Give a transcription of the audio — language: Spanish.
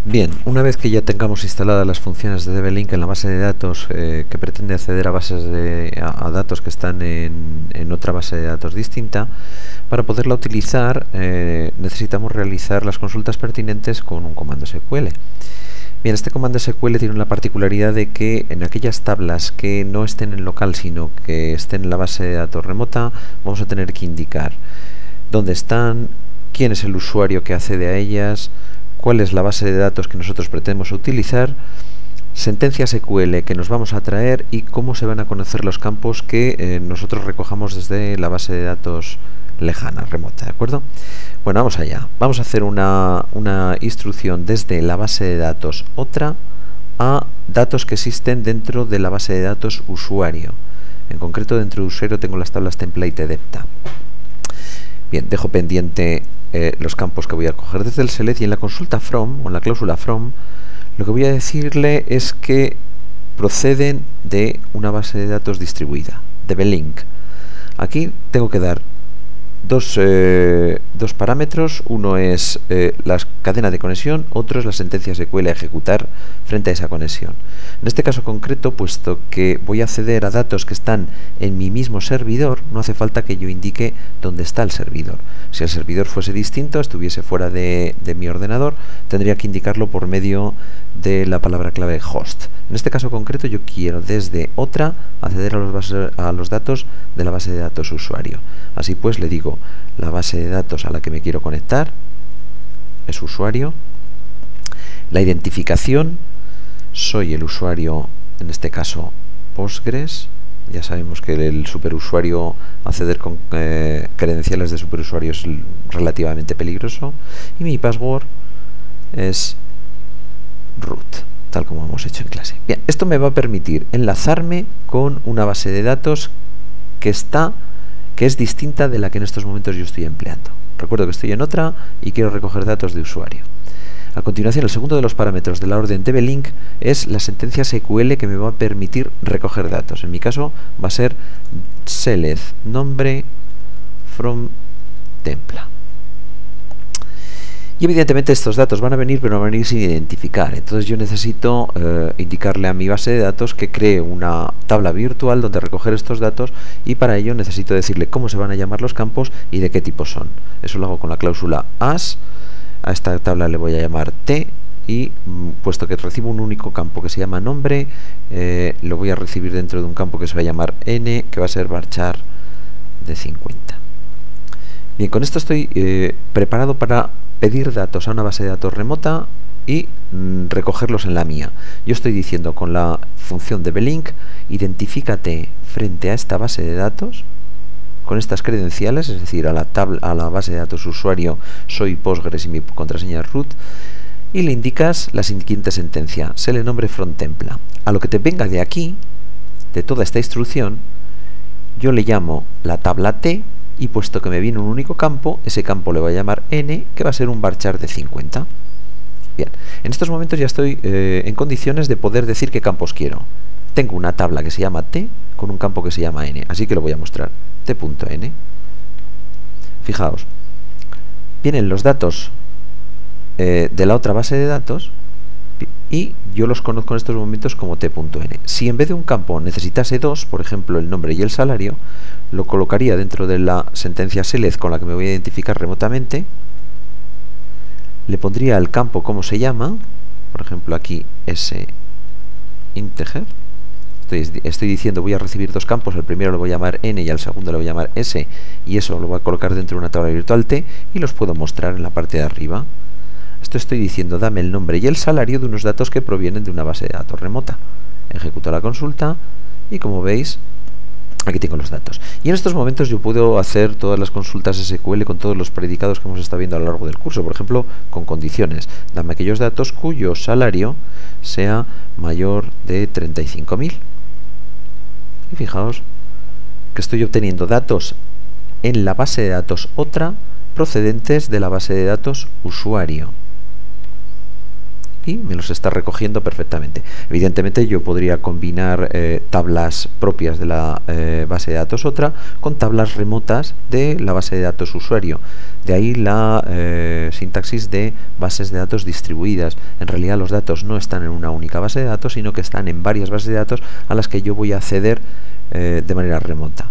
Bien, una vez que ya tengamos instaladas las funciones de DB-Link en la base de datos que pretende acceder a bases a datos que están en otra base de datos distinta, para poderla utilizar necesitamos realizar las consultas pertinentes con un comando SQL. Bien, este comando SQL tiene la particularidad de que en aquellas tablas que no estén en local sino que estén en la base de datos remota, vamos a tener que indicar dónde están, quién es el usuario que accede a ellas, cuál es la base de datos que nosotros pretendemos utilizar, sentencias SQL que nos vamos a traer y cómo se van a conocer los campos que nosotros recojamos desde la base de datos lejana, remota, ¿de acuerdo? Bueno, vamos allá. Vamos a hacer una instrucción desde la base de datos otra a datos que existen dentro de la base de datos usuario. En concreto, dentro de usuario tengo las tablas template de Depta. Bien, dejo pendiente los campos que voy a coger desde el select, y en la consulta from o en la cláusula from lo que voy a decirle es que proceden de una base de datos distribuida, DB-Link. Aquí tengo que dar dos parámetros. Uno es la cadena de conexión, otro es la sentencia SQL a ejecutar frente a esa conexión. En este caso concreto, puesto que voy a acceder a datos que están en mi mismo servidor, no hace falta que yo indique dónde está el servidor. Si el servidor fuese distinto, estuviese fuera de mi ordenador, tendría que indicarlo por medio de la palabra clave host. En este caso concreto yo quiero desde otra acceder a los datos de la base de datos usuario. Así pues le digo, la base de datos a la que me quiero conectar es usuario. La identificación, soy el usuario, en este caso Postgres. Ya sabemos que el superusuario, acceder con credenciales de superusuario es relativamente peligroso. Y mi password es root, tal como hemos hecho en clase. Bien, esto me va a permitir enlazarme con una base de datos que es distinta de la que en estos momentos yo estoy empleando. Recuerdo que estoy en otra y quiero recoger datos de usuario. A continuación, el segundo de los parámetros de la orden DB-Link es la sentencia SQL que me va a permitir recoger datos. En mi caso va a ser select nombre from templa. Y evidentemente estos datos van a venir, pero van a venir sin identificar. Entonces yo necesito indicarle a mi base de datos que cree una tabla virtual donde recoger estos datos, y para ello necesito decirle cómo se van a llamar los campos y de qué tipo son. Eso lo hago con la cláusula as. A esta tabla le voy a llamar t, y puesto que recibo un único campo que se llama nombre, lo voy a recibir dentro de un campo que se va a llamar n, que va a ser varchar de 50. Bien, con esto estoy preparado para pedir datos a una base de datos remota y recogerlos en la mía. Yo estoy diciendo con la función DB-Link, identifícate frente a esta base de datos con estas credenciales, es decir, a la base de datos usuario soy Postgres y mi contraseña es root, y le indicas la siguiente sentencia, select nombre from templa. A lo que te venga de aquí, de toda esta instrucción, yo le llamo la tabla t, y puesto que me viene un único campo, ese campo le voy a llamar n, que va a ser un varchar de 50. Bien, en estos momentos ya estoy en condiciones de poder decir qué campos quiero. Tengo una tabla que se llama t con un campo que se llama n, así que lo voy a mostrar. T.n. Fijaos, vienen los datos de la otra base de datos y yo los conozco en estos momentos como t.n. Si en vez de un campo necesitase dos, por ejemplo el nombre y el salario, lo colocaría dentro de la sentencia select con la que me voy a identificar remotamente, le pondría el campo como se llama, por ejemplo aquí s integer. Estoy diciendo voy a recibir dos campos, el primero lo voy a llamar n y al segundo lo voy a llamar s, y eso lo voy a colocar dentro de una tabla virtual t y los puedo mostrar en la parte de arriba. Esto estoy diciendo dame el nombre y el salario de unos datos que provienen de una base de datos remota. Ejecuto la consulta y como veis aquí tengo los datos. Y en estos momentos yo puedo hacer todas las consultas SQL con todos los predicados que hemos estado viendo a lo largo del curso. Por ejemplo, con condiciones. Dame aquellos datos cuyo salario sea mayor de 35.000. Y fijaos que estoy obteniendo datos en la base de datos otra procedentes de la base de datos usuario. y me los está recogiendo perfectamente. Evidentemente yo podría combinar tablas propias de la base de datos otra con tablas remotas de la base de datos usuario. De ahí la sintaxis de bases de datos distribuidas. En realidad los datos no están en una única base de datos, sino que están en varias bases de datos a las que yo voy a acceder de manera remota.